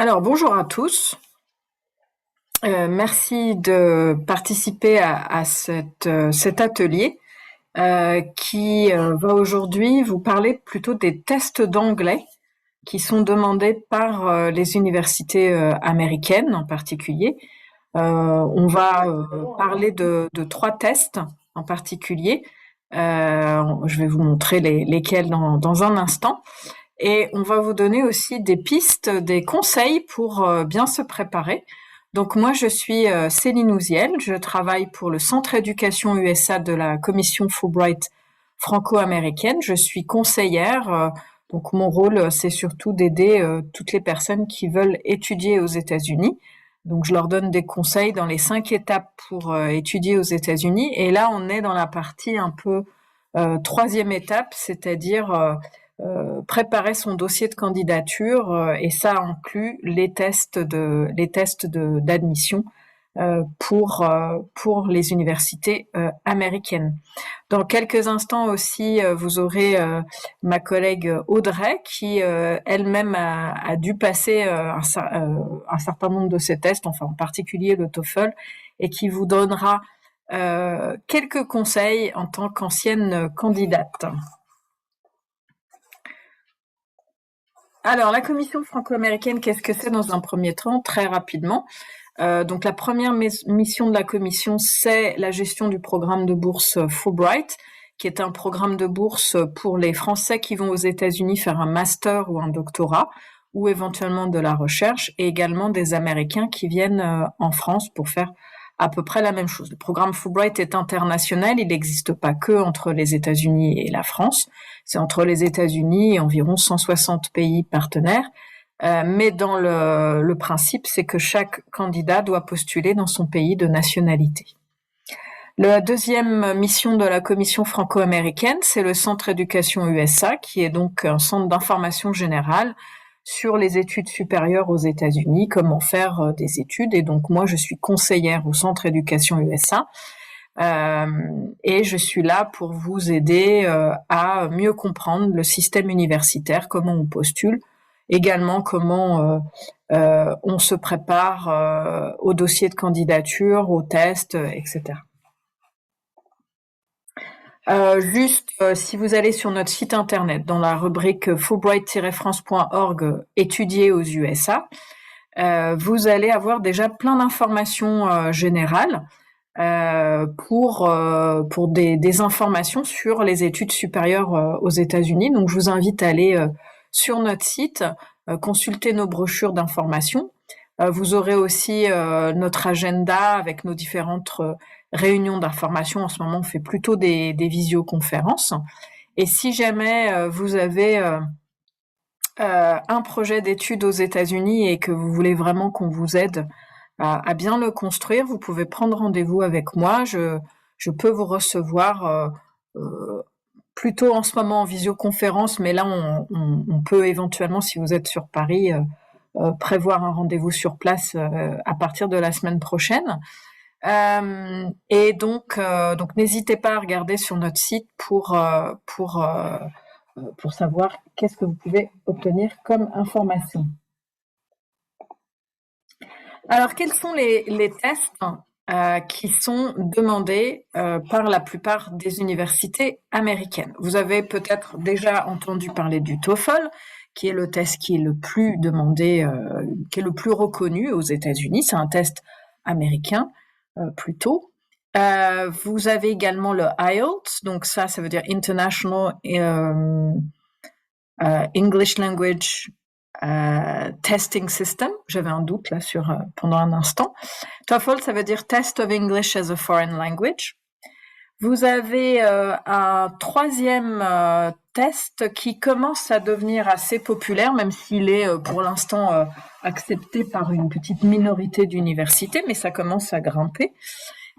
Alors, bonjour à tous. Merci de participer à cet atelier qui va aujourd'hui vous parler plutôt des tests d'anglais qui sont demandés par les universités américaines en particulier. On va parler de trois tests en particulier. Je vais vous montrer lesquels dans un instant. Et on va vous donner aussi des pistes, des conseils pour bien se préparer. Donc moi, je suis Céline Ouziel, je travaille pour le Centre Éducation USA de la Commission Fulbright franco-américaine. Je suis conseillère, donc mon rôle, c'est surtout d'aider toutes les personnes qui veulent étudier aux États-Unis. Donc je leur donne des conseils dans les 5 étapes pour étudier aux États-Unis. Et là, on est dans la partie un peu troisième étape, c'est-à-dire préparer son dossier de candidature et ça inclut les tests d'admission pour les universités américaines. Dans quelques instants aussi, vous aurez ma collègue Audrey qui elle-même a dû passer un certain nombre de ces tests, enfin en particulier le TOEFL, et qui vous donnera quelques conseils en tant qu'ancienne candidate. Alors, la commission franco-américaine, qu'est-ce que c'est dans un premier temps? Très rapidement. Donc, la première mission de la commission, c'est la gestion du programme de bourse Fulbright, qui est un programme de bourse pour les Français qui vont aux États-Unis faire un master ou un doctorat, ou éventuellement de la recherche, et également des Américains qui viennent en France pour faire à peu près la même chose. Le programme Fulbright est international, il n'existe pas que entre les États-Unis et la France, c'est entre les États-Unis et environ 160 pays partenaires, mais dans le principe, c'est que chaque candidat doit postuler dans son pays de nationalité. La deuxième mission de la commission franco-américaine, c'est le Centre Éducation USA, qui est donc un centre d'information générale sur les études supérieures aux États-Unis, comment faire des études. Et donc moi, je suis conseillère au Centre Éducation USA et je suis là pour vous aider à mieux comprendre le système universitaire, comment on postule, également comment on se prépare au dossier de candidature, aux tests, etc. Si vous allez sur notre site internet, dans la rubrique fulbright-france.org étudier aux USA, vous allez avoir déjà plein d'informations générales pour des informations sur les études supérieures aux États-Unis. Donc, je vous invite à aller sur notre site, consulter nos brochures d'information. Vous aurez aussi notre agenda avec nos différentes réunions d'information. En ce moment, on fait plutôt des visioconférences. Et si jamais vous avez un projet d'études aux États-Unis et que vous voulez vraiment qu'on vous aide à bien le construire, vous pouvez prendre rendez-vous avec moi. Je peux vous recevoir plutôt en ce moment en visioconférence, mais là, on peut éventuellement, si vous êtes sur Paris, prévoir un rendez-vous sur place à partir de la semaine prochaine. Et donc n'hésitez pas à regarder sur notre site pour savoir qu'est-ce que vous pouvez obtenir comme information. Alors, quels sont les tests qui sont demandés par la plupart des universités américaines? Vous avez peut-être déjà entendu parler du TOEFL, qui est le test qui est le plus demandé, qui est le plus reconnu aux États-Unis. C'est un test américain plutôt. Vous avez également le IELTS, donc ça veut dire International English Language Testing System. J'avais un doute là pendant un instant. TOEFL, ça veut dire Test of English as a Foreign Language. Vous avez un troisième test qui commence à devenir assez populaire, même s'il est pour l'instant accepté par une petite minorité d'universités, mais ça commence à grimper.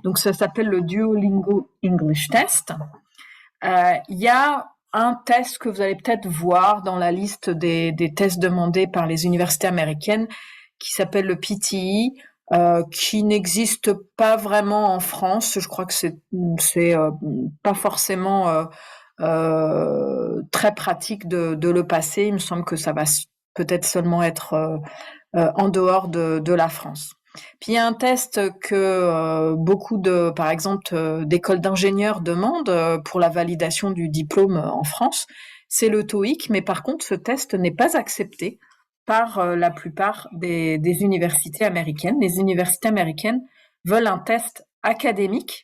Donc ça s'appelle le Duolingo English Test. Il y a un test que vous allez peut-être voir dans la liste des tests demandés par les universités américaines qui s'appelle le PTE, qui n'existe pas vraiment en France. Je crois que c'est pas forcément très pratique de le passer. Il me semble que ça va peut-être seulement être en dehors de la France. Puis il y a un test que beaucoup par exemple, d'écoles d'ingénieurs demandent pour la validation du diplôme en France, c'est le TOEIC, mais par contre, ce test n'est pas accepté par la plupart des universités américaines. Les universités américaines veulent un test académique.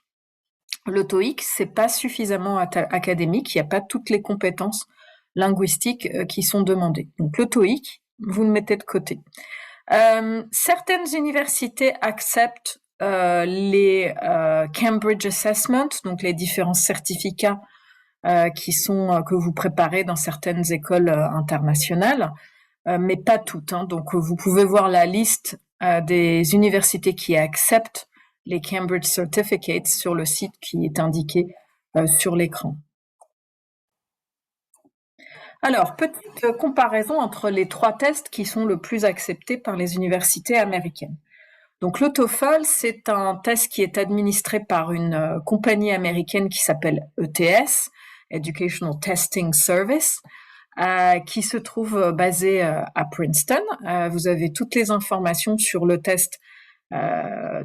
Le TOEIC, c'est pas suffisamment académique, il n'y a pas toutes les compétences linguistiques qui sont demandées. Donc le TOEIC, vous le mettez de côté. Certaines universités acceptent les Cambridge Assessment, donc les différents certificats que vous préparez dans certaines écoles internationales, mais pas toutes. Donc vous pouvez voir la liste des universités qui acceptent les Cambridge Certificates sur le site qui est indiqué sur l'écran. Alors, petite comparaison entre les 3 tests qui sont le plus acceptés par les universités américaines. Donc le TOEFL, c'est un test qui est administré par une compagnie américaine qui s'appelle ETS, Educational Testing Service, qui se trouve basée à Princeton. Vous avez toutes les informations sur le test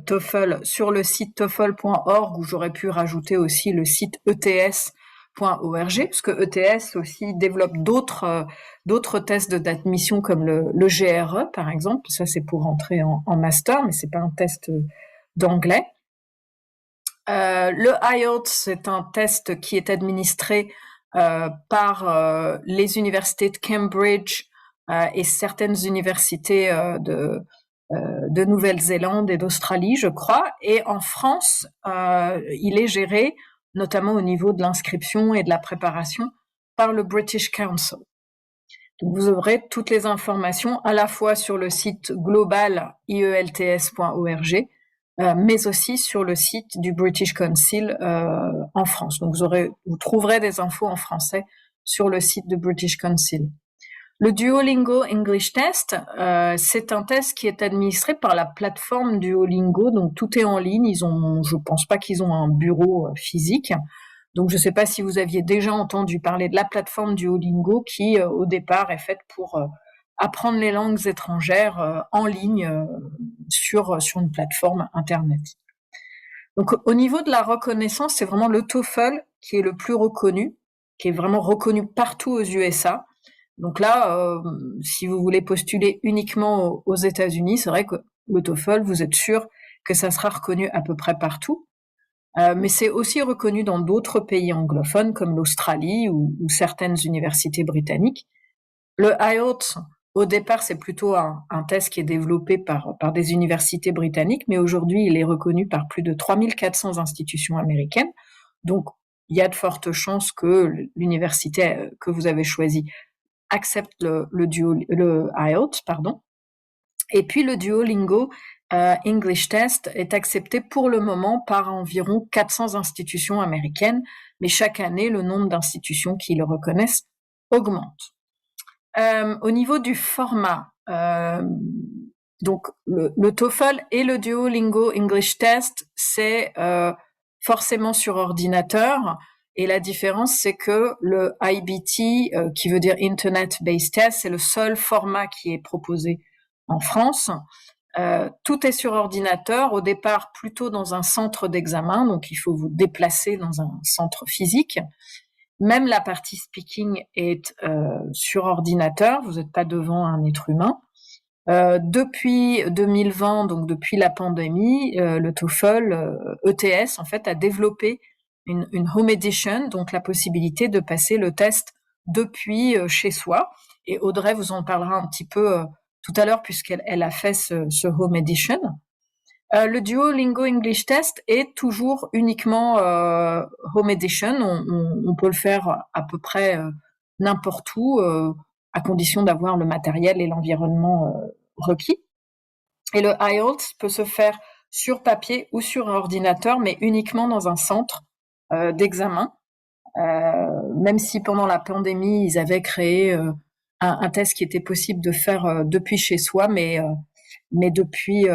TOEFL sur le site TOEFL.org, où j'aurais pu rajouter aussi le site ETS.org, parce que ETS aussi développe d'autres tests d'admission comme le GRE par exemple. Ça c'est pour entrer en master, mais c'est pas un test d'anglais. Le IELTS, c'est un test qui est administré par les universités de Cambridge et certaines universités de Nouvelle-Zélande et d'Australie, je crois. Et en France, il est géré, notamment au niveau de l'inscription et de la préparation, par le British Council. Donc vous aurez toutes les informations à la fois sur le site global ielts.org, mais aussi sur le site du British Council en France. Donc vous trouverez des infos en français sur le site du British Council. Le Duolingo English Test, c'est un test qui est administré par la plateforme Duolingo, donc tout est en ligne. Je pense pas qu'ils ont un bureau physique. Donc je ne sais pas si vous aviez déjà entendu parler de la plateforme Duolingo qui, au départ, est faite pour apprendre les langues étrangères en ligne sur une plateforme Internet. Donc au niveau de la reconnaissance, c'est vraiment le TOEFL qui est le plus reconnu, qui est vraiment reconnu partout aux USA. Donc là, si vous voulez postuler uniquement aux États-Unis, c'est vrai que le TOEFL, vous êtes sûr que ça sera reconnu à peu près partout. Mais c'est aussi reconnu dans d'autres pays anglophones comme l'Australie ou certaines universités britanniques. Le IELTS, au départ, c'est plutôt un test qui est développé par des universités britanniques, mais aujourd'hui, il est reconnu par plus de 3400 institutions américaines. Donc, il y a de fortes chances que l'université que vous avez choisie accepte le IELTS, pardon. Et puis le Duolingo English Test est accepté pour le moment par environ 400 institutions américaines, mais chaque année, le nombre d'institutions qui le reconnaissent augmente. Au niveau du format, donc le TOEFL et le Duolingo English Test, c'est forcément sur ordinateur. Et la différence, c'est que le IBT, qui veut dire Internet Based Test, c'est le seul format qui est proposé en France. Tout est sur ordinateur, au départ plutôt dans un centre d'examen, donc il faut vous déplacer dans un centre physique. Même la partie speaking est sur ordinateur, vous n'êtes pas devant un être humain. Depuis 2020, donc depuis la pandémie, le TOEFL ETS en fait a développé une home edition, donc la possibilité de passer le test depuis chez soi. Et Audrey vous en parlera un petit peu tout à l'heure puisqu'elle a fait ce home edition. Le Duolingo English Test est toujours uniquement home edition. On peut le faire à peu près n'importe où, à condition d'avoir le matériel et l'environnement requis. Et le IELTS peut se faire sur papier ou sur un ordinateur, mais uniquement dans un centre d'examen. Même si pendant la pandémie, ils avaient créé un test qui était possible de faire depuis chez soi, mais depuis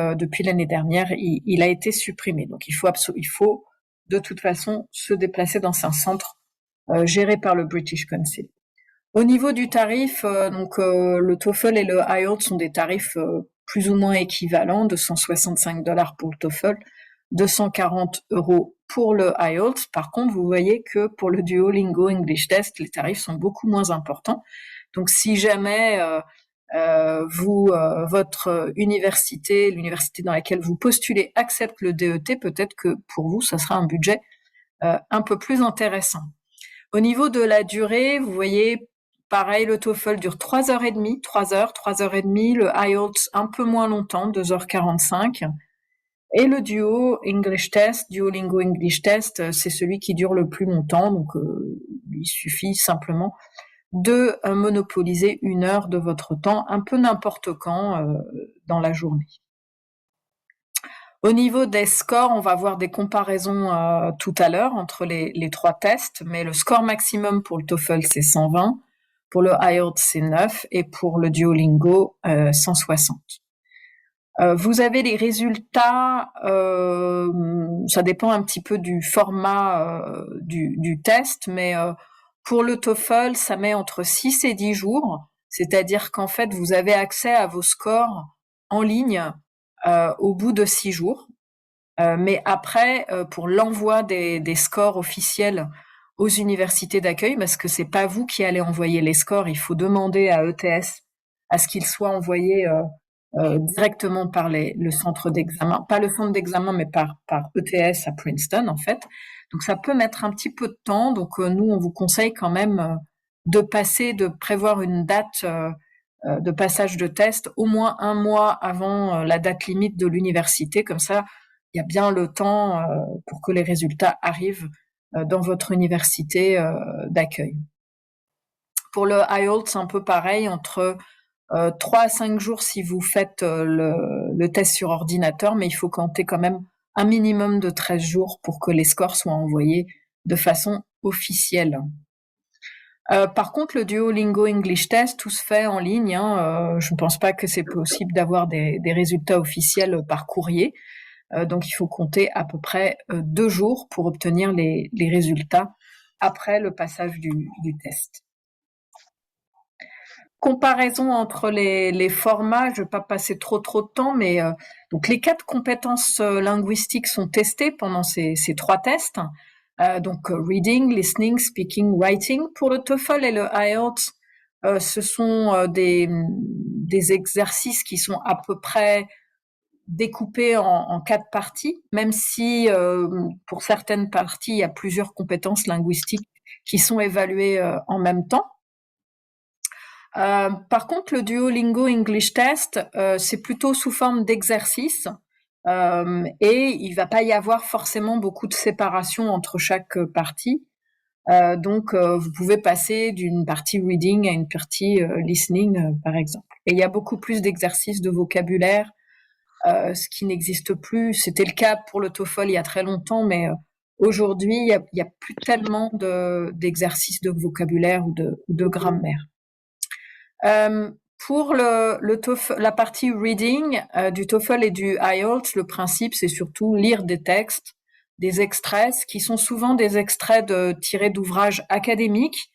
l'année dernière, il a été supprimé. Donc il faut de toute façon se déplacer dans un centre géré par le British Council. Au niveau du tarif, le TOEFL et le IELTS sont des tarifs plus ou moins équivalent, $265 pour le TOEFL, 240 € pour le IELTS. Par contre, vous voyez que pour le Duolingo English Test, les tarifs sont beaucoup moins importants. Donc, si jamais votre université, l'université dans laquelle vous postulez, accepte le DET, peut-être que pour vous, ça sera un budget un peu plus intéressant. Au niveau de la durée, vous voyez, pareil, le TOEFL dure 3h30, 3h30, le IELTS un peu moins longtemps, 2h45. Et le Duolingo English Test, c'est celui qui dure le plus longtemps, donc il suffit simplement de monopoliser 1 heure de votre temps, un peu n'importe quand dans la journée. Au niveau des scores, on va voir des comparaisons tout à l'heure entre les 3 tests, mais le score maximum pour le TOEFL, c'est 120, pour le IELTS, c'est 9, et pour le Duolingo, 160. Vous avez les résultats, ça dépend un petit peu du format du test, mais pour le TOEFL, ça met entre 6 et 10 jours, c'est-à-dire qu'en fait, vous avez accès à vos scores en ligne au bout de 6 jours. Mais après, pour l'envoi des scores officiels aux universités d'accueil, parce que c'est pas vous qui allez envoyer les scores, il faut demander à ETS à ce qu'ils soient envoyés directement par le centre d'examen, pas le centre d'examen, mais par ETS à Princeton, en fait. Donc, ça peut mettre un petit peu de temps. Donc, nous, on vous conseille quand même de prévoir une date de passage de test au moins 1 mois avant la date limite de l'université. Comme ça, il y a bien le temps pour que les résultats arrivent dans votre université d'accueil. Pour le IELTS, c'est un peu pareil, entre 3 à 5 jours si vous faites le test sur ordinateur, mais il faut compter quand même un minimum de 13 jours pour que les scores soient envoyés de façon officielle. Par contre, le Duolingo English Test, tout se fait en ligne. Je ne pense pas que c'est possible d'avoir des résultats officiels par courrier. Donc, il faut compter à peu près 2 jours pour obtenir les résultats après le passage du test. Comparaison entre les formats, je ne vais pas passer trop de temps, mais donc les 4 compétences linguistiques sont testées pendant ces 3 tests. Donc reading, listening, speaking, writing. Pour le TOEFL et le IELTS, ce sont des exercices qui sont à peu près découpés en 4 parties, même si pour certaines parties, il y a plusieurs compétences linguistiques qui sont évaluées en même temps. Par contre, le Duolingo English Test, c'est plutôt sous forme d'exercice et il va pas y avoir forcément beaucoup de séparation entre chaque partie. Donc, vous pouvez passer d'une partie reading à une partie listening, par exemple. Et il y a beaucoup plus d'exercices de vocabulaire, ce qui n'existe plus. C'était le cas pour le TOEFL il y a très longtemps, mais aujourd'hui, il y a plus tellement d'exercices de vocabulaire ou de grammaire. Pour le TOEFL, la partie reading du TOEFL et du IELTS, le principe, c'est surtout lire des textes, des extraits, qui sont souvent des extraits tirés d'ouvrages académiques.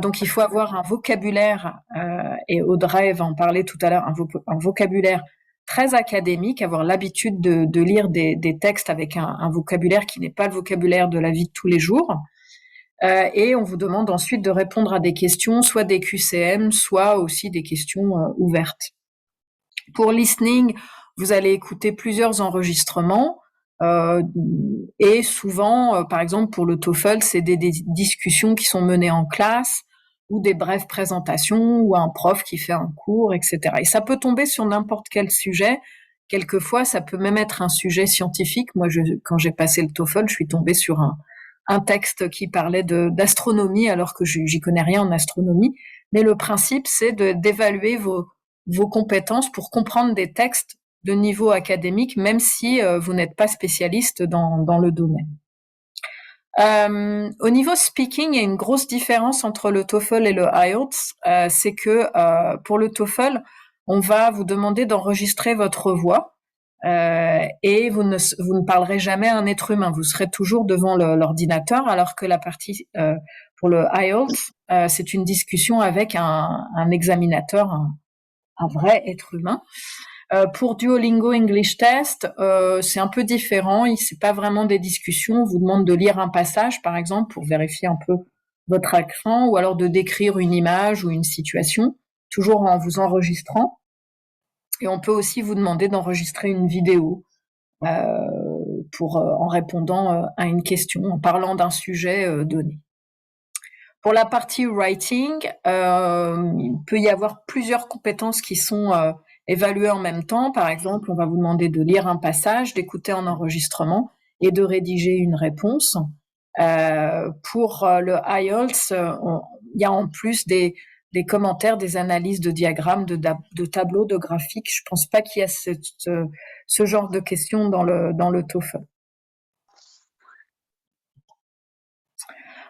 Donc, il faut avoir un vocabulaire, et Audrey va en parler tout à l'heure, un vocabulaire très académique, avoir l'habitude de lire des textes avec un vocabulaire qui n'est pas le vocabulaire de la vie de tous les jours. Et on vous demande ensuite de répondre à des questions, soit des QCM, soit aussi des questions ouvertes. Pour listening, vous allez écouter plusieurs enregistrements et souvent, par exemple pour le TOEFL, c'est des discussions qui sont menées en classe ou des brèves présentations ou un prof qui fait un cours, etc. Et ça peut tomber sur n'importe quel sujet. Quelquefois, ça peut même être un sujet scientifique. Moi, quand j'ai passé le TOEFL, je suis tombée sur un texte qui parlait d'astronomie alors que j'y connais rien en astronomie. Mais le principe, c'est d'évaluer vos compétences pour comprendre des textes de niveau académique, même si vous n'êtes pas spécialiste dans le domaine. Au niveau speaking, il y a une grosse différence entre le TOEFL et le IELTS. C'est que pour le TOEFL, on va vous demander d'enregistrer votre voix. Et vous ne parlerez jamais à un être humain, vous serez toujours devant l'ordinateur, alors que la partie pour le IELTS, c'est une discussion avec un examinateur, un vrai être humain. Pour Duolingo English Test, c'est un peu différent. C'est pas vraiment des discussions. On vous demande de lire un passage, par exemple, pour vérifier un peu votre accent, ou alors de décrire une image ou une situation, toujours en vous enregistrant. Et on peut aussi vous demander d'enregistrer une vidéo en répondant à une question, en parlant d'un sujet donné. Pour la partie writing, il peut y avoir plusieurs compétences qui sont évaluées en même temps. Par exemple, on va vous demander de lire un passage, d'écouter un enregistrement et de rédiger une réponse. Pour le IELTS, il y a en plus des commentaires, des analyses de diagrammes, de tableaux, de graphiques. Je pense pas qu'il y a ce genre de questions dans le TOEFL.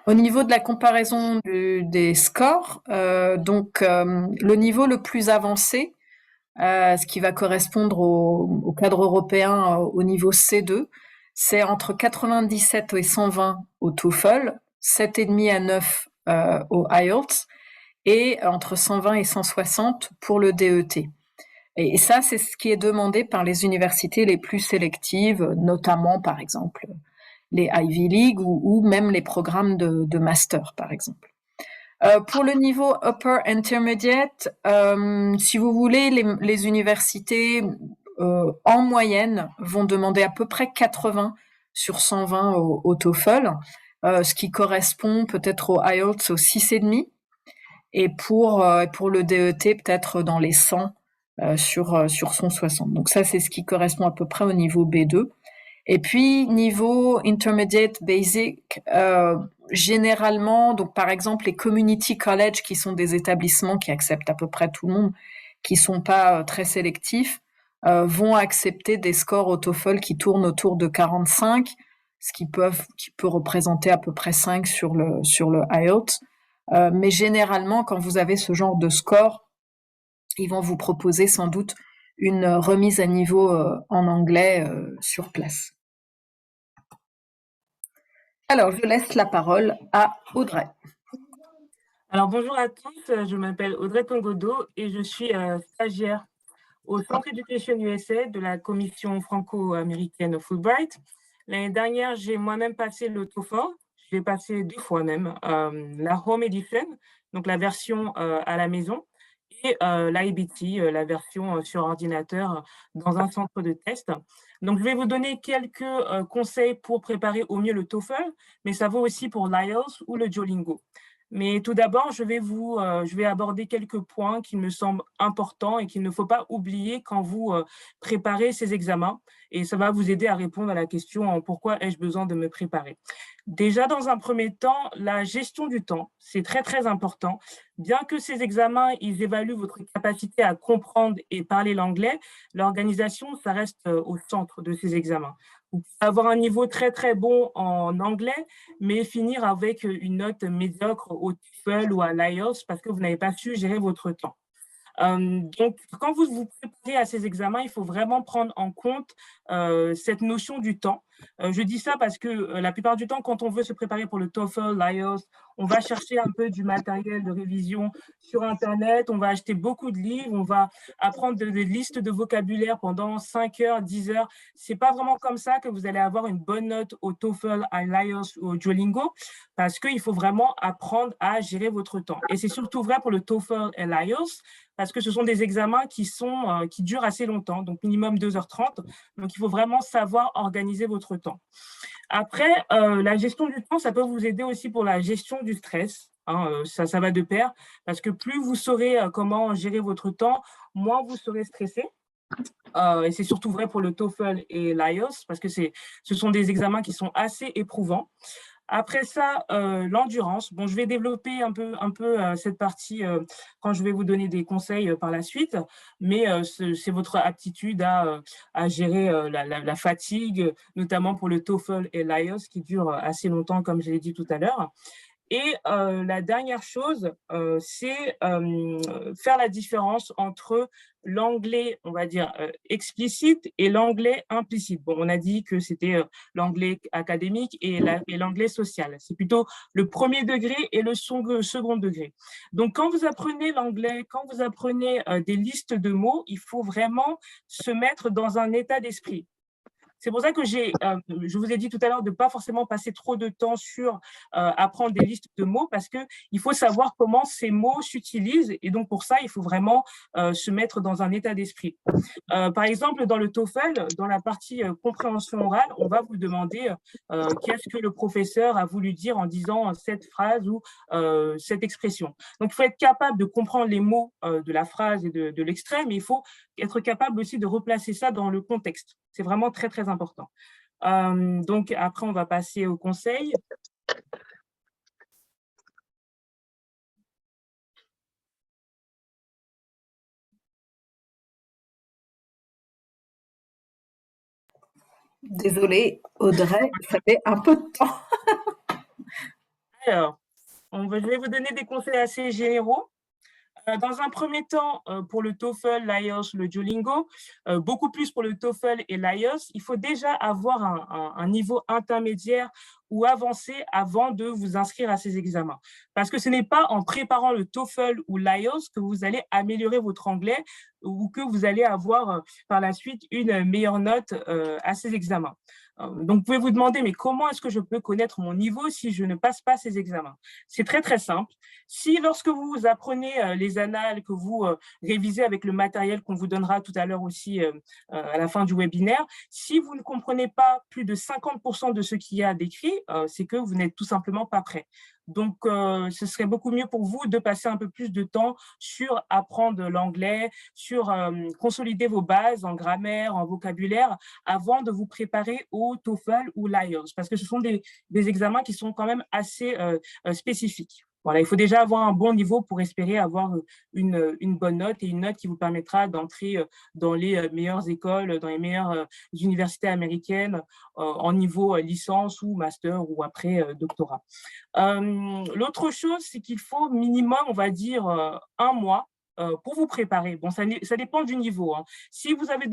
Au niveau de la comparaison des scores, le niveau le plus avancé, ce qui va correspondre au cadre européen au niveau C2, c'est entre 97 et 120 au TOEFL, 7,5 à 9 au IELTS et entre 120 et 160 pour le DET. Et ça, c'est ce qui est demandé par les universités les plus sélectives, notamment par exemple les Ivy League ou même les programmes de master, par exemple. Pour le niveau upper intermediate, si vous voulez, les universités en moyenne vont demander à peu près 80 sur 120 au TOEFL, ce qui correspond peut-être au IELTS au 6,5, et pour le DET peut-être dans les 100 sur 160. Donc ça, c'est ce qui correspond à peu près au niveau B2. Et puis, niveau intermediate basic, généralement, donc par exemple les community college, qui sont des établissements qui acceptent à peu près tout le monde, qui sont pas très sélectifs, vont accepter des scores au TOEFL qui tournent autour de 45, ce qui peut représenter à peu près 5 sur le IELTS. Mais généralement, quand vous avez ce genre de score, ils vont vous proposer sans doute une remise à niveau en anglais sur place. Alors, je laisse la parole à Audrey. Alors, bonjour à tous, je m'appelle Audrey Tongodo et je suis stagiaire au Centre Education USA de la commission franco-américaine Fulbright. L'année dernière, j'ai moi-même passé le TOEFL. Je l'ai passé 2 fois même, la Home Edition, donc la version à la maison, et l'IBT, la version sur ordinateur dans un centre de test. Donc, je vais vous donner quelques conseils pour préparer au mieux le TOEFL, mais ça vaut aussi pour l'IELTS ou le Duolingo. Mais tout d'abord, je vais aborder quelques points qui me semblent importants et qu'il ne faut pas oublier quand vous préparez ces examens. Et ça va vous aider à répondre à la question pourquoi ai-je besoin de me préparer. Déjà, dans un premier temps, la gestion du temps, c'est très, très important. Bien que ces examens, ils évaluent votre capacité à comprendre et parler l'anglais, l'organisation, ça reste au centre de ces examens. Vous pouvez avoir un niveau très, très bon en anglais, mais finir avec une note médiocre au TOEFL ou à l'IELTS parce que vous n'avez pas su gérer votre temps. Donc, quand vous vous préparez à ces examens, il faut vraiment prendre en compte cette notion du temps. Je dis ça parce que la plupart du temps, quand on veut se préparer pour le TOEFL, l'IELTS, on va chercher un peu du matériel de révision sur Internet, on va acheter beaucoup de livres, on va apprendre des listes de vocabulaire pendant 5 heures, 10 heures. C'est pas vraiment comme ça que vous allez avoir une bonne note au TOEFL, à l'IELTS ou au Duolingo, parce qu'il faut vraiment apprendre à gérer votre temps. Et c'est surtout vrai pour le TOEFL et l'IELTS, parce que ce sont des examens qui durent assez longtemps, donc minimum 2h30. Donc, il faut vraiment savoir organiser votre temps. Après, la gestion du temps, ça peut vous aider aussi pour la gestion du stress. Ça va de pair, parce que plus vous saurez comment gérer votre temps, moins vous serez stressé. Et c'est surtout vrai pour le TOEFL et l'IELTS, parce que ce sont des examens qui sont assez éprouvants. Après ça, l'endurance. Bon, je vais développer un peu cette partie quand je vais vous donner des conseils par la suite, mais c'est votre aptitude à gérer la fatigue, notamment pour le TOEFL et l'IELTS qui durent assez longtemps, comme je l'ai dit tout à l'heure. Et la dernière chose, c'est faire la différence entre l'anglais, on va dire, explicite et l'anglais implicite. Bon, on a dit que c'était l'anglais académique et l'anglais social. C'est plutôt le premier degré et le second degré. Donc, quand vous apprenez l'anglais, quand vous apprenez des listes de mots, il faut vraiment se mettre dans un état d'esprit. C'est pour ça que je vous ai dit tout à l'heure de ne pas forcément passer trop de temps sur apprendre des listes de mots parce qu'il faut savoir comment ces mots s'utilisent. Et donc, pour ça, il faut vraiment se mettre dans un état d'esprit. Par exemple, dans le TOEFL, dans la partie compréhension orale, on va vous demander qu'est-ce que le professeur a voulu dire en disant cette phrase ou cette expression. Donc, il faut être capable de comprendre les mots de la phrase et de l'extrait, mais il faut être capable aussi de replacer ça dans le contexte. C'est vraiment très, très important. Donc, après, on va passer au conseil. Désolée, Audrey, ça fait un peu de temps. Alors, je vais vous donner des conseils assez généraux. Dans un premier temps, pour le TOEFL, l'IELTS, le Duolingo, beaucoup plus pour le TOEFL et l'IELTS, il faut déjà avoir un niveau intermédiaire ou avancé avant de vous inscrire à ces examens. Parce que ce n'est pas en préparant le TOEFL ou l'IELTS que vous allez améliorer votre anglais ou que vous allez avoir par la suite une meilleure note à ces examens. Donc, vous pouvez vous demander, mais comment est-ce que je peux connaître mon niveau si je ne passe pas ces examens? C'est très, très simple. Si lorsque vous apprenez les annales, que vous révisez avec le matériel qu'on vous donnera tout à l'heure aussi à la fin du webinaire, si vous ne comprenez pas plus de 50% de ce qu'il y a décrit, c'est que vous n'êtes tout simplement pas prêt. Donc, ce serait beaucoup mieux pour vous de passer un peu plus de temps sur apprendre l'anglais, sur consolider vos bases en grammaire, en vocabulaire, avant de vous préparer au TOEFL ou l'IELTS, parce que ce sont des examens qui sont quand même assez spécifiques. Voilà, il faut déjà avoir un bon niveau pour espérer avoir une bonne note et une note qui vous permettra d'entrer dans les meilleures écoles, dans les meilleures universités américaines en niveau licence ou master ou après doctorat. L'autre chose, c'est qu'il faut minimum, on va dire, un mois pour vous préparer. Bon, ça dépend du niveau. Hein. Si vous êtes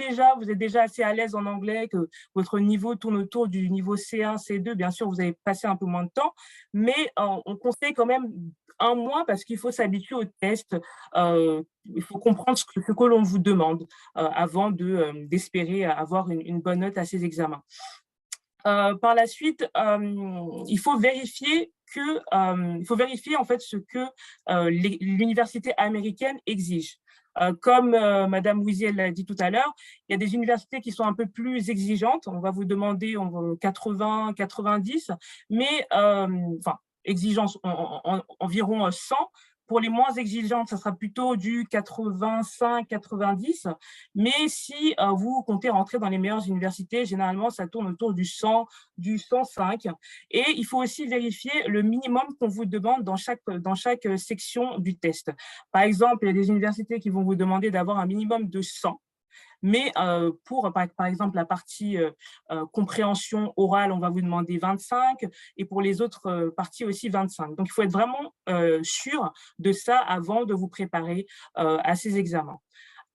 déjà assez à l'aise en anglais, que votre niveau tourne autour du niveau C1, C2, bien sûr, vous allez passer un peu moins de temps, mais on conseille quand même un mois parce qu'il faut s'habituer au test. Il faut comprendre ce que l'on vous demande avant d'espérer avoir une bonne note à ces examens. Par la suite, il faut vérifier en fait ce que l'université américaine exige. Comme Madame Wiesel l'a dit tout à l'heure, il y a des universités qui sont un peu plus exigeantes. On va vous demander 80, 90, mais enfin exigence environ 100. Pour les moins exigeantes, ça sera plutôt du 85, 90. Mais si vous comptez rentrer dans les meilleures universités, généralement, ça tourne autour du 100, du 105. Et il faut aussi vérifier le minimum qu'on vous demande dans chaque section du test. Par exemple, il y a des universités qui vont vous demander d'avoir un minimum de 100. Mais pour, par exemple, la partie compréhension orale, on va vous demander 25 et pour les autres parties aussi 25. Donc, il faut être vraiment sûr de ça avant de vous préparer à ces examens.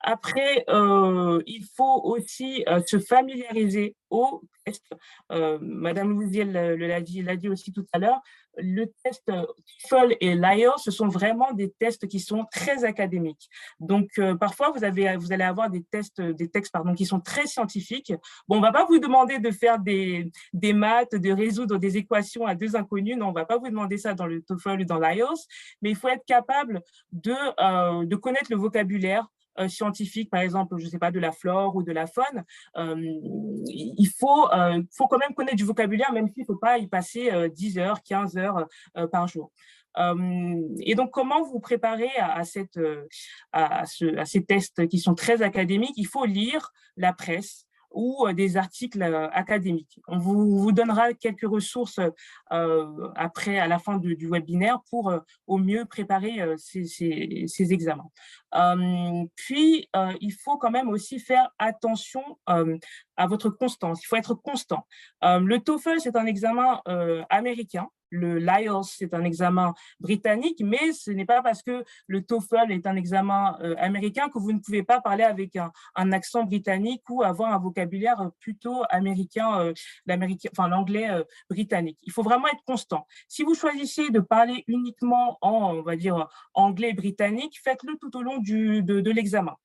Après, il faut aussi se familiariser au test. Madame Louisiel l'a dit aussi tout à l'heure, le test TOEFL et l'IELTS, ce sont vraiment des tests qui sont très académiques. Donc, parfois, vous allez avoir des textes qui sont très scientifiques. Bon, on ne va pas vous demander de faire des maths, de résoudre des équations à deux inconnus. Non, on ne va pas vous demander ça dans le TOEFL ou dans l'IELTS, mais il faut être capable de connaître le vocabulaire, scientifique, par exemple, je ne sais pas, de la flore ou de la faune, il faut quand même connaître du vocabulaire, même s'il ne faut pas y passer 10 heures, 15 heures par jour. Et donc, comment vous préparez à ces tests qui sont très académiques? Il faut lire la presse ou des articles académiques. On vous donnera quelques ressources après, à la fin du webinaire pour au mieux préparer ces examens. Puis, il faut quand même aussi faire attention à votre constance. Il faut être constant. Le TOEFL, c'est un examen américain. l'IELTS, c'est un examen britannique, mais ce n'est pas parce que le TOEFL est un examen américain que vous ne pouvez pas parler avec un accent britannique ou avoir un vocabulaire plutôt américain, l'anglais britannique. Il faut vraiment être constant. Si vous choisissez de parler uniquement en, on va dire, anglais britannique, faites-le tout au long de l'examen.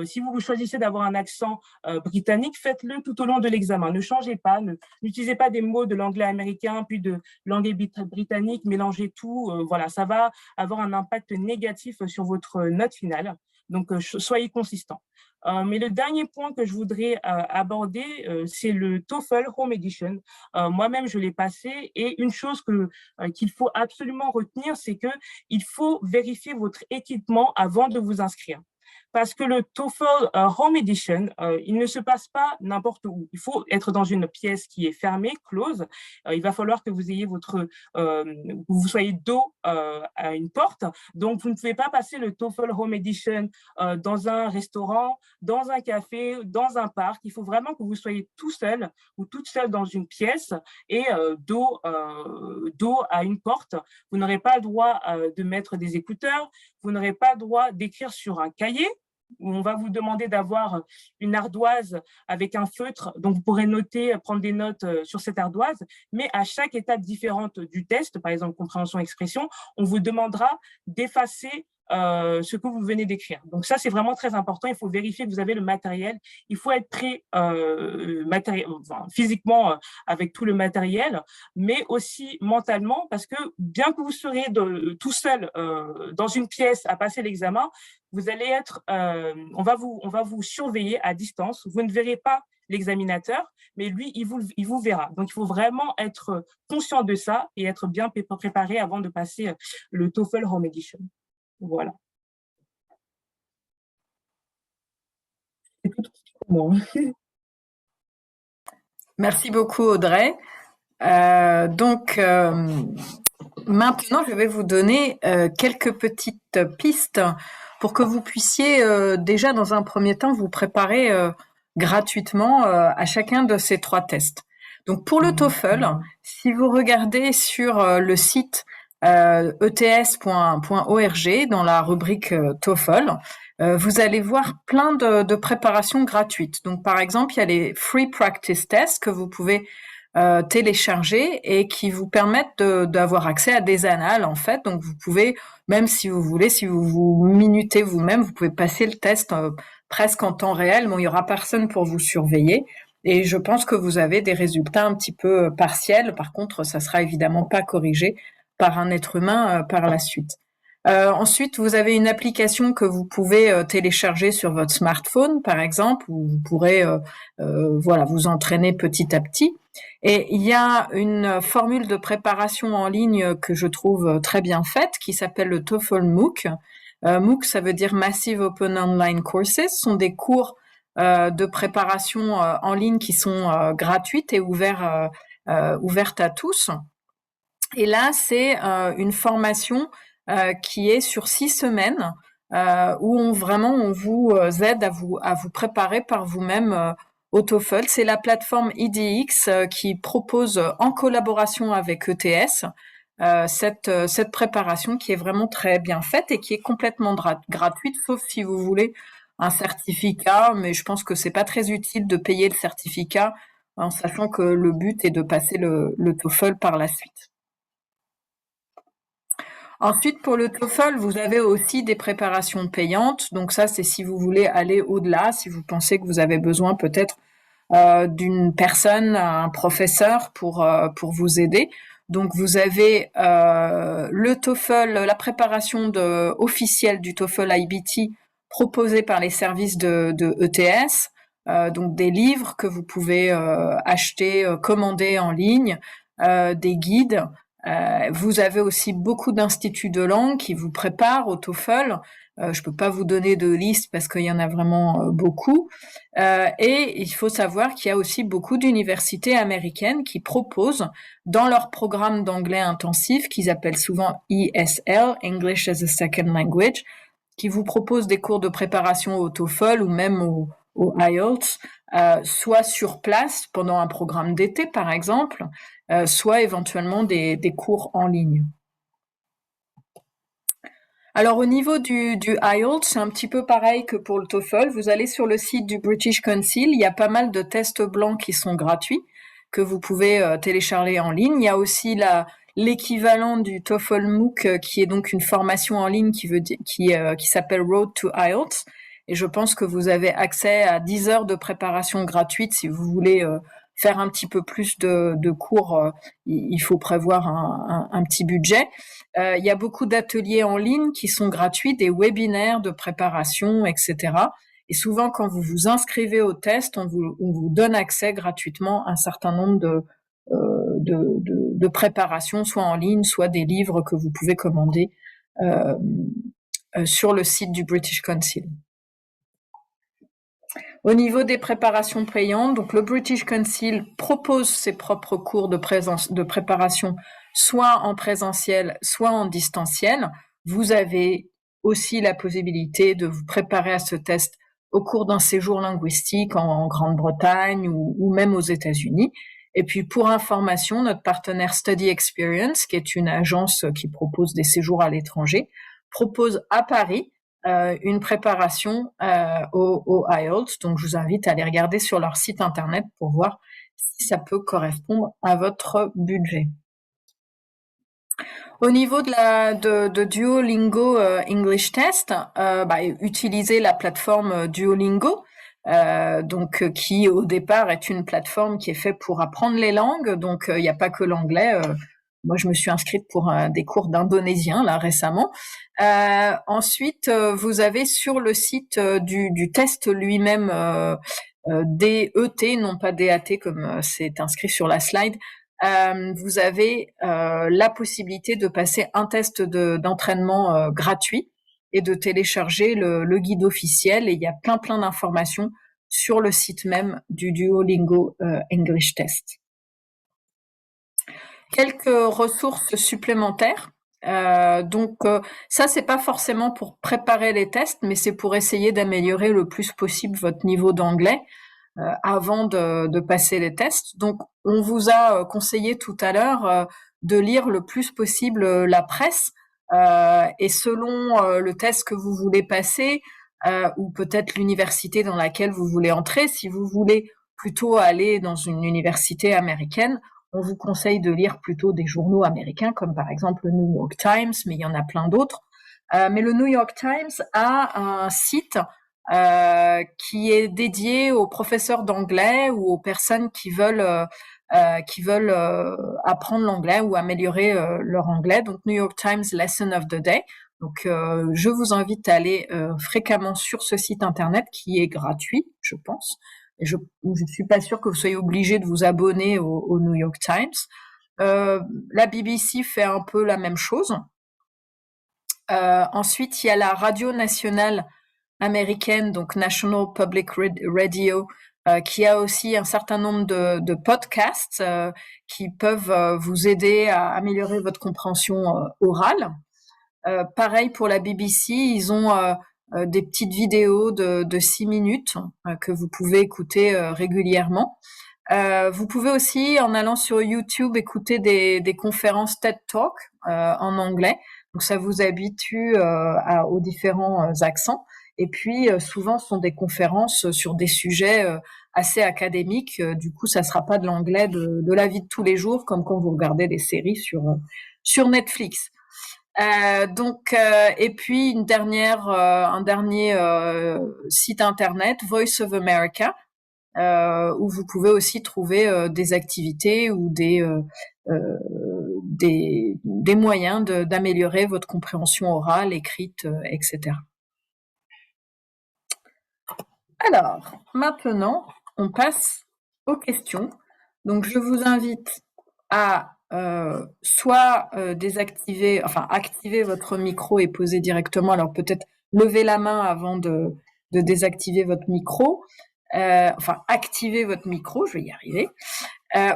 Si vous choisissez d'avoir un accent britannique, faites-le tout au long de l'examen. Ne changez pas, n'utilisez pas des mots de l'anglais américain, puis de l'anglais britannique, mélangez tout. Voilà, ça va avoir un impact négatif sur votre note finale. Donc, soyez consistant. Mais le dernier point que je voudrais aborder, c'est le TOEFL Home Edition. Moi-même, je l'ai passé et une chose qu'il faut absolument retenir, c'est qu'il faut vérifier votre équipement avant de vous inscrire. Parce que le TOEFL Home Edition, il ne se passe pas n'importe où. Il faut être dans une pièce qui est fermée, close. Il va falloir que vous ayez vous soyez dos à une porte. Donc, vous ne pouvez pas passer le TOEFL Home Edition dans un restaurant, dans un café, dans un parc. Il faut vraiment que vous soyez tout seul ou toute seule dans une pièce et dos à une porte. Vous n'aurez pas le droit de mettre des écouteurs. Vous n'aurez pas le droit d'écrire sur un cahier où on va vous demander d'avoir une ardoise avec un feutre, donc vous pourrez prendre des notes sur cette ardoise, mais à chaque étape différente du test, par exemple compréhension-expression, on vous demandera d'effacer ce que vous venez d'écrire. Donc ça, c'est vraiment très important. Il faut vérifier que vous avez le matériel. Il faut être prêt physiquement avec tout le matériel, mais aussi mentalement, parce que bien que vous serez tout seul dans une pièce à passer l'examen, vous allez être, on va vous surveiller à distance. Vous ne verrez pas l'examinateur, mais lui, il vous verra. Donc, il faut vraiment être conscient de ça et être bien préparé avant de passer le TOEFL Home Edition. Voilà. C'est tout pour moi. Merci beaucoup, Audrey. Maintenant, je vais vous donner quelques petites pistes pour que vous puissiez déjà, dans un premier temps, vous préparer gratuitement à chacun de ces 3 tests. Donc, pour le TOEFL, si vous regardez sur le site ets.org, dans la rubrique TOEFL, vous allez voir plein de préparations gratuites. Donc, par exemple, il y a les Free Practice Tests que vous pouvez télécharger et qui vous permettent d'avoir accès à des annales, en fait. Donc, vous pouvez, même si vous voulez, si vous vous minutez vous-même, vous pouvez passer le test presque en temps réel. Bon, il y aura personne pour vous surveiller. Et je pense que vous avez des résultats un petit peu partiels. Par contre, ça sera évidemment pas corrigé par un être humain par la suite. Ensuite, vous avez une application que vous pouvez télécharger sur votre smartphone, par exemple, où vous pourrez vous entraîner petit à petit. Et il y a une formule de préparation en ligne que je trouve très bien faite, qui s'appelle le TOEFL MOOC. MOOC, ça veut dire Massive Open Online Courses. Ce sont des cours de préparation en ligne qui sont gratuites et ouvertes à tous. Et là, c'est une formation qui est sur 6 semaines où on vous aide à vous préparer par vous-même au TOEFL. C'est la plateforme EDX qui propose en collaboration avec ETS cette préparation qui est vraiment très bien faite et qui est complètement gratuite, sauf si vous voulez un certificat, mais je pense que c'est pas très utile de payer le certificat en sachant que le but est de passer le TOEFL par la suite. Ensuite, pour le TOEFL, vous avez aussi des préparations payantes. Donc ça, c'est si vous voulez aller au-delà, si vous pensez que vous avez besoin peut-être d'une personne, un professeur pour vous aider. Donc vous avez le TOEFL, la préparation officielle du TOEFL IBT proposée par les services de ETS. Donc des livres que vous pouvez acheter, commander en ligne, des guides. Vous avez aussi beaucoup d'instituts de langue qui vous préparent au TOEFL. Je peux pas vous donner de liste parce qu'il y en a vraiment beaucoup. Et il faut savoir qu'il y a aussi beaucoup d'universités américaines qui proposent dans leur programme d'anglais intensif, qu'ils appellent souvent ESL, English as a Second Language, qui vous proposent des cours de préparation au TOEFL ou même au IELTS soit sur place pendant un programme d'été par exemple, soit éventuellement des cours en ligne. Alors au niveau du IELTS, c'est un petit peu pareil que pour le TOEFL. Vous allez sur le site du British Council, il y a pas mal de tests blancs qui sont gratuits, que vous pouvez télécharger en ligne. Il y a aussi l'équivalent du TOEFL MOOC, qui est donc une formation en ligne qui s'appelle Road to IELTS. Et je pense que vous avez accès à 10 heures de préparation gratuite si vous voulez faire un petit peu plus de cours. Il faut prévoir un petit budget. Il y a beaucoup d'ateliers en ligne qui sont gratuits, des webinaires de préparation, etc. Et souvent, quand vous vous inscrivez au test, on vous donne accès gratuitement à un certain nombre de préparations, soit en ligne, soit des livres que vous pouvez commander sur le site du British Council. Au niveau des préparations payantes, donc le British Council propose ses propres cours de préparation, soit en présentiel, soit en distanciel. Vous avez aussi la possibilité de vous préparer à ce test au cours d'un séjour linguistique en Grande-Bretagne ou même aux États-Unis. Et puis pour information, notre partenaire Study Experience, qui est une agence qui propose des séjours à l'étranger, propose à Paris une préparation au IELTS. Donc, je vous invite à aller regarder sur leur site internet pour voir si ça peut correspondre à votre budget. Au niveau de Duolingo English Test, utilisez la plateforme Duolingo, qui au départ est une plateforme qui est faite pour apprendre les langues. Donc, il n'y a pas que l'anglais. Moi, je me suis inscrite pour des cours d'indonésien là récemment. Ensuite, vous avez sur le site du test lui-même DET, non pas DAT comme c'est inscrit sur la slide. Vous avez la possibilité de passer un test d'entraînement gratuit et de télécharger le guide officiel. Et il y a plein d'informations sur le site même du Duolingo English Test. Quelques ressources supplémentaires. Ça, c'est pas forcément pour préparer les tests, mais c'est pour essayer d'améliorer le plus possible votre niveau d'anglais avant de passer les tests. Donc, on vous a conseillé tout à l'heure de lire le plus possible la presse et selon le test que vous voulez passer ou peut-être l'université dans laquelle vous voulez entrer, si vous voulez plutôt aller dans une université américaine, on vous conseille de lire plutôt des journaux américains comme par exemple le New York Times, mais il y en a plein d'autres. Mais le New York Times a un site qui est dédié aux professeurs d'anglais ou aux personnes qui veulent apprendre l'anglais ou améliorer leur anglais. Donc New York Times Lesson of the Day. Donc je vous invite à aller fréquemment sur ce site internet qui est gratuit, je pense. Et je ne suis pas sûre que vous soyez obligé de vous abonner au New York Times. La BBC fait un peu la même chose. Ensuite, il y a la radio nationale américaine, donc National Public Radio, qui a aussi un certain nombre de podcasts qui peuvent vous aider à améliorer votre compréhension orale. Pareil pour la BBC, ils ont des petites vidéos de 6 minutes que vous pouvez écouter régulièrement. Vous pouvez aussi, en allant sur YouTube, écouter des conférences TED Talk en anglais. Donc ça vous habitue aux différents accents. Et puis souvent, ce sont des conférences sur des sujets assez académiques. Du coup, ça sera pas de l'anglais de la vie de tous les jours, comme quand vous regardez des séries sur Netflix. Et puis un dernier site internet, Voice of America, où vous pouvez aussi trouver des activités ou des moyens d'améliorer votre compréhension orale, écrite, etc. Alors, maintenant, on passe aux questions. Donc, je vous invite à activer votre micro et poser directement. Alors, peut-être lever la main avant de désactiver votre micro. Activer votre micro, je vais y arriver.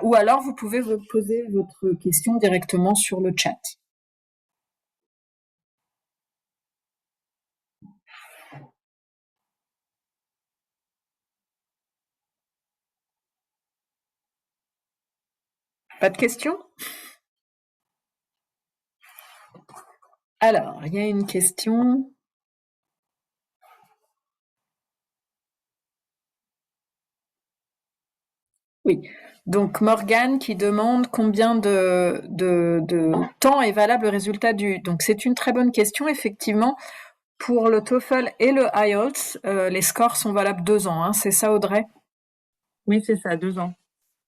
Ou alors, vous pouvez vous poser votre question directement sur le chat. Pas de questions? Alors, il y a une question. Oui. Donc Morgane qui demande combien de temps est valable le résultat du. Donc c'est une très bonne question, effectivement. Pour le TOEFL et le IELTS, les scores sont valables 2 ans, hein. C'est ça, Audrey? Oui, c'est ça, 2 ans.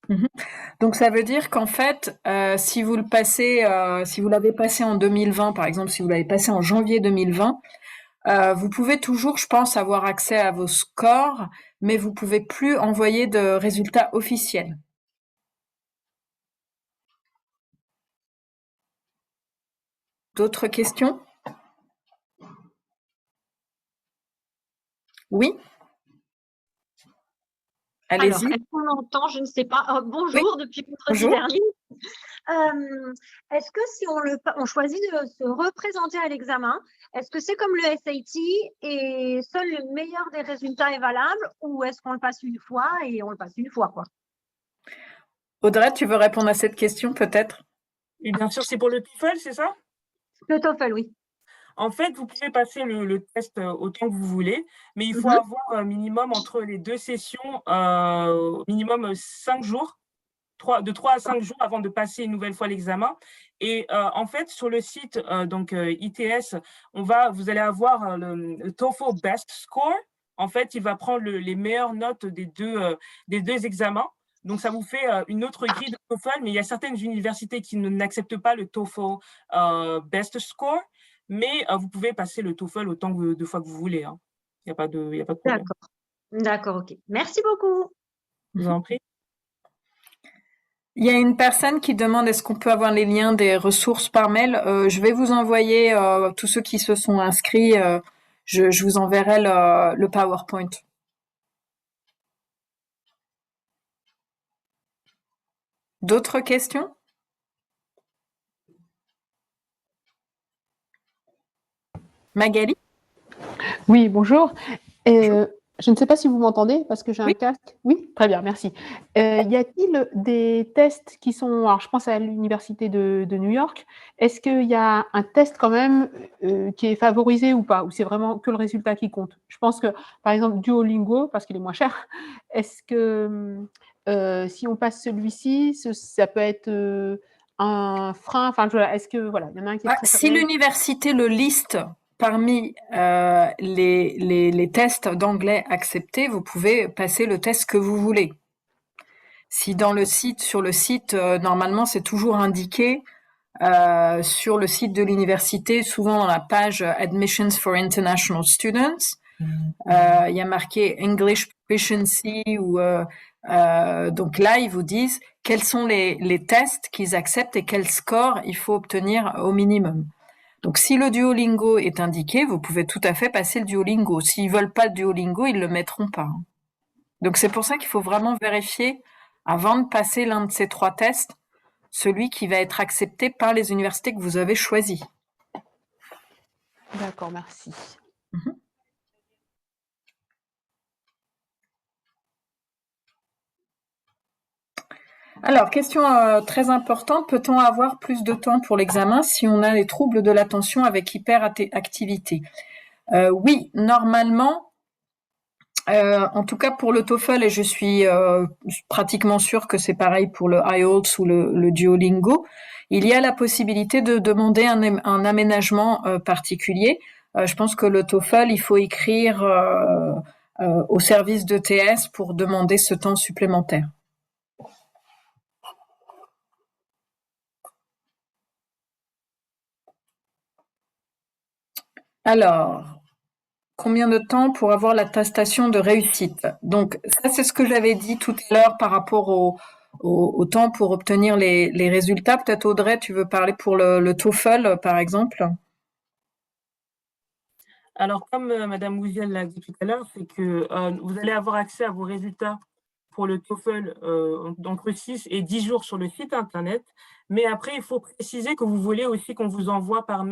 Mhm. Donc ça veut dire qu'en fait, si vous le passez, si vous l'avez passé en 2020, par exemple, si vous l'avez passé en janvier 2020, vous pouvez toujours, je pense, avoir accès à vos scores, mais vous pouvez plus envoyer de résultats officiels. D'autres questions? Oui? Alors, Allez-y. est-ce qu'on m'entend? Je ne sais pas. Oui, Bonjour, depuis vendredi bonjour. dernier. Est-ce que si on choisit de se représenter à l'examen, est-ce que c'est comme le SAT et seul le meilleur des résultats est valable, ou est-ce qu'on le passe une fois et on le passe une fois, quoi? Audrey, tu veux répondre à cette question peut-être? Et bien sûr, c'est pour le TOEFL, c'est ça? Le TOEFL, oui. En fait, vous pouvez passer le test autant que vous voulez, mais il faut Mhm. avoir un minimum entre les 2 sessions, minimum 5 jours, de 3 à 5 jours avant de passer une nouvelle fois l'examen. Et en fait, sur le site ITS, vous allez avoir le TOEFL Best Score. En fait, il va prendre les meilleures notes des deux examens. Donc, ça vous fait une autre grille de TOEFL, mais il y a certaines universités qui n'acceptent pas le TOEFL Best Score, mais vous pouvez passer le TOEFL autant de fois que vous voulez, hein. Il n'y a pas de problème. D'accord. D'accord, ok. Merci beaucoup. Je vous en prie. Il y a une personne qui demande est-ce qu'on peut avoir les liens des ressources par mail. Je vais vous envoyer tous ceux qui se sont inscrits. Je vous enverrai le PowerPoint. D'autres questions? Magali? Oui, bonjour. Bonjour. Je ne sais pas si vous m'entendez parce que j'ai un Oui. casque. Oui, très bien, merci. Y a-t-il des tests qui sont, alors je pense à l'université de New York, est-ce qu'il y a un test quand même qui est favorisé ou pas, ou c'est vraiment que le résultat qui compte? Je pense que, par exemple, Duolingo, parce qu'il est moins cher, est-ce que si on passe celui-ci, ça peut être un frein, enfin, est-ce que, voilà, il y en a un qui est Si préféré? l'université le liste parmi les tests d'anglais acceptés, vous pouvez passer le test que vous voulez. Si sur le site, normalement, c'est toujours indiqué sur le site de l'université, souvent dans la page Admissions for International Students, il y a marqué English Proficiency donc là, ils vous disent quels sont les tests qu'ils acceptent et quel score il faut obtenir au minimum. Donc, si le Duolingo est indiqué, vous pouvez tout à fait passer le Duolingo. S'ils veulent pas le Duolingo, ils le mettront pas. Donc, c'est pour ça qu'il faut vraiment vérifier avant de passer l'un de ces 3 tests, celui qui va être accepté par les universités que vous avez choisies. D'accord, merci. Mhm. Alors, question très importante, peut-on avoir plus de temps pour l'examen si on a des troubles de l'attention avec hyperactivité? Oui, normalement, en tout cas pour le TOEFL, et je suis pratiquement sûre que c'est pareil pour le IELTS ou le Duolingo, il y a la possibilité de demander un aménagement particulier. Je pense que le TOEFL, il faut écrire au service d'ETS pour demander ce temps supplémentaire. Alors, combien de temps pour avoir l'attestation de réussite? Donc, ça, c'est ce que j'avais dit tout à l'heure par rapport au temps pour obtenir les résultats. Peut-être Audrey, tu veux parler pour le TOEFL, par exemple? Alors, comme Madame Gouziel l'a dit tout à l'heure, c'est que vous allez avoir accès à vos résultats pour le TOEFL entre 6 et 10 jours sur le site internet. Mais après, il faut préciser que vous voulez aussi qu'on vous envoie par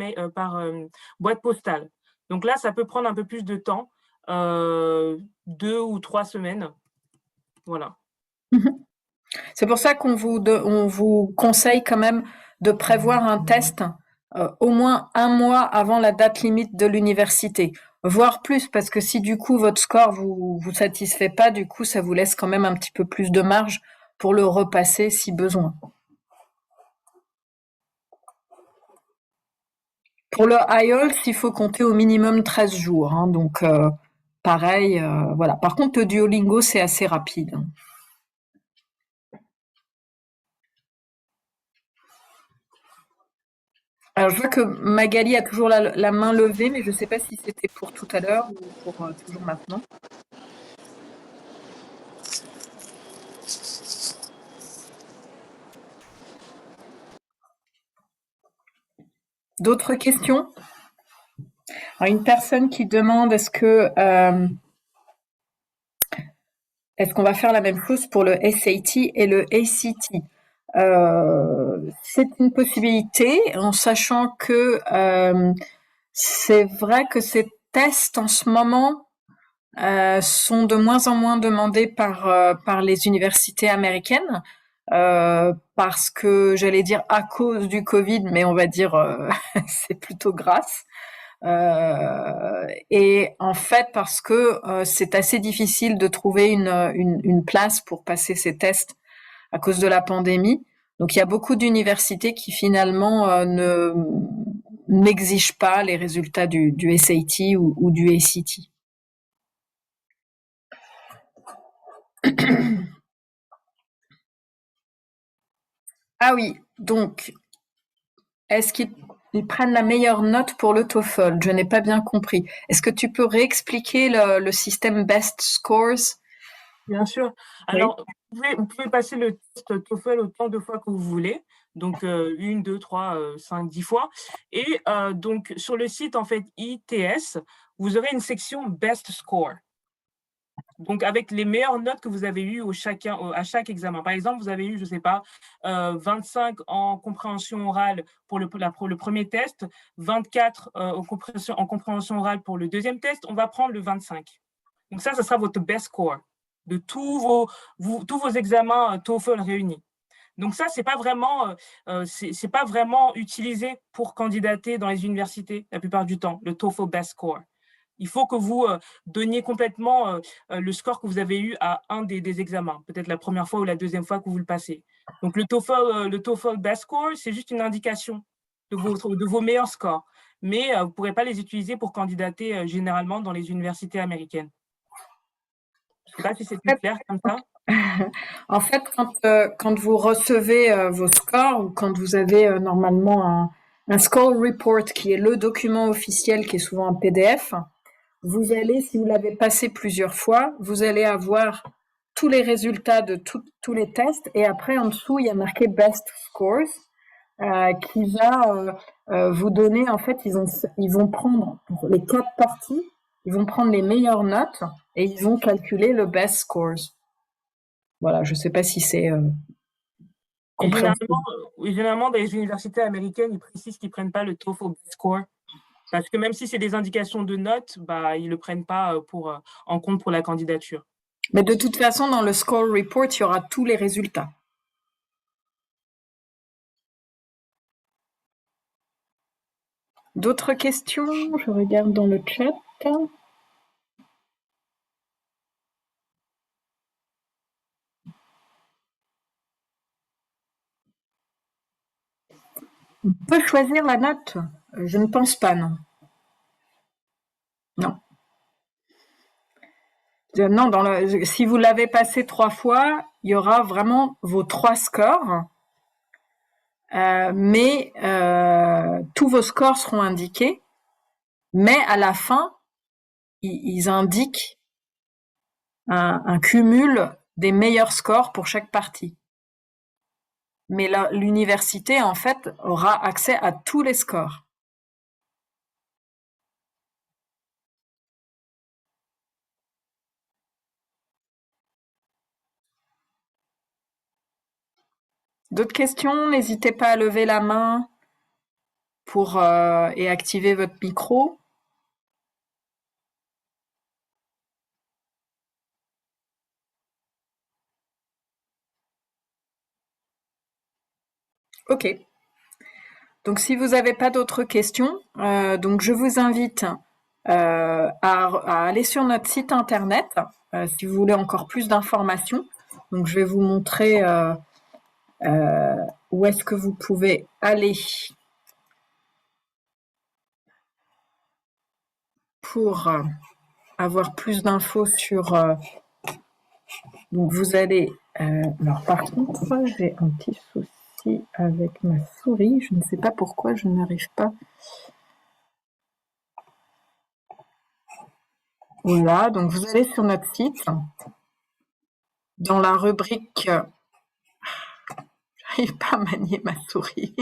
boîte postale. Donc là, ça peut prendre un peu plus de temps, 2 ou 3 semaines. Voilà. C'est pour ça on vous conseille quand même de prévoir un test au moins un mois avant la date limite de l'université, voire plus, parce que si du coup votre score vous satisfait pas, du coup ça vous laisse quand même un petit peu plus de marge pour le repasser si besoin. Pour le IELTS, il faut compter au minimum 13 jours, hein, donc pareil, voilà. Par contre, le Duolingo, c'est assez rapide, hein. Alors, je vois que Magali a toujours la main levée, mais je ne sais pas si c'était pour tout à l'heure ou pour toujours maintenant. D'autres questions? Alors, une personne qui demande est-ce qu'on va faire la même chose pour le SAT et le ACT? C'est une possibilité, en sachant que c'est vrai que ces tests en ce moment sont de moins en moins demandés par les universités américaines, parce que j'allais dire à cause du Covid, mais on va dire c'est plutôt grâce. Et en fait, parce que c'est assez difficile de trouver une place pour passer ces tests à cause de la pandémie. Donc il y a beaucoup d'universités qui finalement n'exigent pas les résultats du SAT ou du ACT. Ah oui, donc est-ce qu'ils prennent la meilleure note pour le TOEFL? Je n'ai pas bien compris. Est-ce que tu peux réexpliquer le système Best Scores? Bien sûr. Oui. Alors, vous pouvez passer le test TOEFL autant de fois que vous voulez, donc 1, 2, 3, 5, 10 fois. Et donc, sur le site, en fait, ITS, vous aurez une section Best Score. Donc, avec les meilleures notes que vous avez eues à chaque examen. Par exemple, vous avez eu, je ne sais pas, 25 en compréhension orale pour le premier test, 24 en compréhension orale pour le deuxième test, on va prendre le 25. Donc ça sera votre best score de tous vos examens TOEFL réunis. Donc ça, c'est pas vraiment utilisé pour candidater dans les universités la plupart du temps, le TOEFL best score. Il faut que vous donniez complètement le score que vous avez eu à un des examens, peut-être la première fois ou la deuxième fois que vous le passez. Donc le TOEFL Best Score, c'est juste une indication de vos meilleurs scores, mais vous ne pourrez pas les utiliser pour candidater généralement dans les universités américaines. Je ne sais pas si c'est plus clair comme ça. En fait, quand vous recevez vos scores ou quand vous avez normalement un score report qui est le document officiel qui est souvent un PDF, vous allez, si vous l'avez passé plusieurs fois, vous allez avoir tous les résultats de tous les tests et après en dessous il y a marqué Best Scores qui va vous donner, en fait ils vont prendre pour les 4 parties, ils vont prendre les meilleures notes et ils vont calculer le Best Scores. Voilà, je sais pas si c'est Et compréhensible. généralement, dans les universités américaines, ils précisent qu'ils ne prennent pas le TOEFL Best Score. Parce que même si c'est des indications de notes, bah, ils ne le prennent pas en compte pour la candidature. Mais de toute façon, dans le score report, il y aura tous les résultats. D'autres questions? Je regarde dans le chat. On peut choisir la note? Je ne pense pas, non. Non. Non, si vous l'avez passé 3 fois, il y aura vraiment vos 3 scores. Mais tous vos scores seront indiqués. Mais à la fin, ils indiquent un cumul des meilleurs scores pour chaque partie. Mais l'université, en fait, aura accès à tous les scores. D'autres questions? N'hésitez pas à lever la main et activer votre micro. Ok. Donc, si vous n'avez pas d'autres questions, donc je vous invite à aller sur notre site internet si vous voulez encore plus d'informations. Donc, je vais vous montrer où est-ce que vous pouvez aller pour avoir plus d'infos sur. Donc, vous allez. Alors, par contre, j'ai un petit souci avec ma souris. Je ne sais pas pourquoi je n'arrive pas. Voilà, donc vous allez sur notre site, dans la rubrique j'arrive pas à manier ma souris.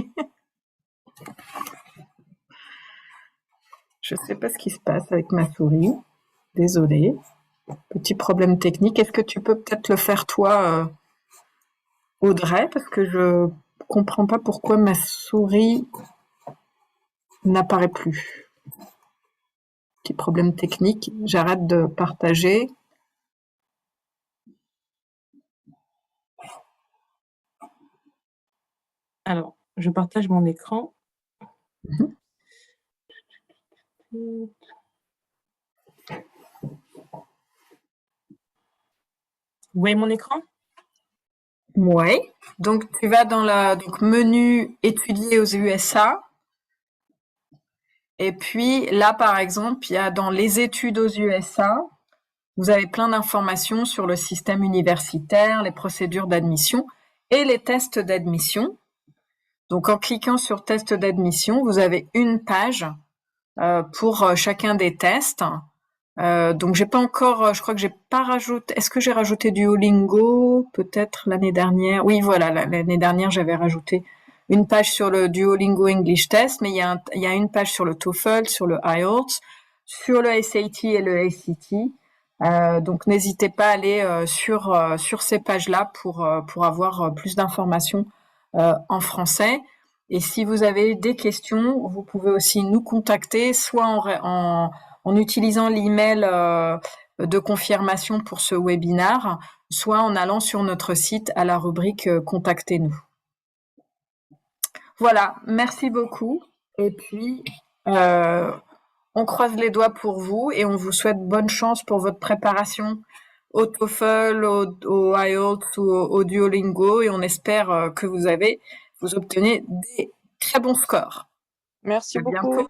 Je sais pas ce qui se passe avec ma souris. Désolée. Petit problème technique. Est-ce que tu peux peut-être le faire toi, Audrey? Parce que je comprends pas pourquoi ma souris n'apparaît plus. Petit problème technique. J'arrête de partager. Alors, je partage mon écran. Mhm. Vous voyez mon écran? Ouais. Donc tu vas dans la menu étudier aux USA. Et puis là, par exemple, il y a dans les études aux USA, vous avez plein d'informations sur le système universitaire, les procédures d'admission et les tests d'admission. Donc en cliquant sur test d'admission, vous avez une page pour chacun des tests. Donc j'ai pas encore, je crois que j'ai pas rajouté. Est-ce que j'ai rajouté Duolingo? Peut-être l'année dernière. Oui, voilà, l'année dernière j'avais rajouté une page sur le Duolingo English Test, mais il y a une page sur le TOEFL, sur le IELTS, sur le SAT et le ACT. Donc n'hésitez pas à aller sur ces pages-là pour avoir plus d'informations en français. Et si vous avez des questions, vous pouvez aussi nous contacter, soit en utilisant l'email de confirmation pour ce webinaire, soit en allant sur notre site à la rubrique Contactez-nous. Voilà, merci beaucoup. Et puis, on croise les doigts pour vous et on vous souhaite bonne chance pour votre préparation au TOEFL, au IELTS ou au Duolingo et on espère que vous obtenez des très bons scores. Merci À beaucoup. bientôt.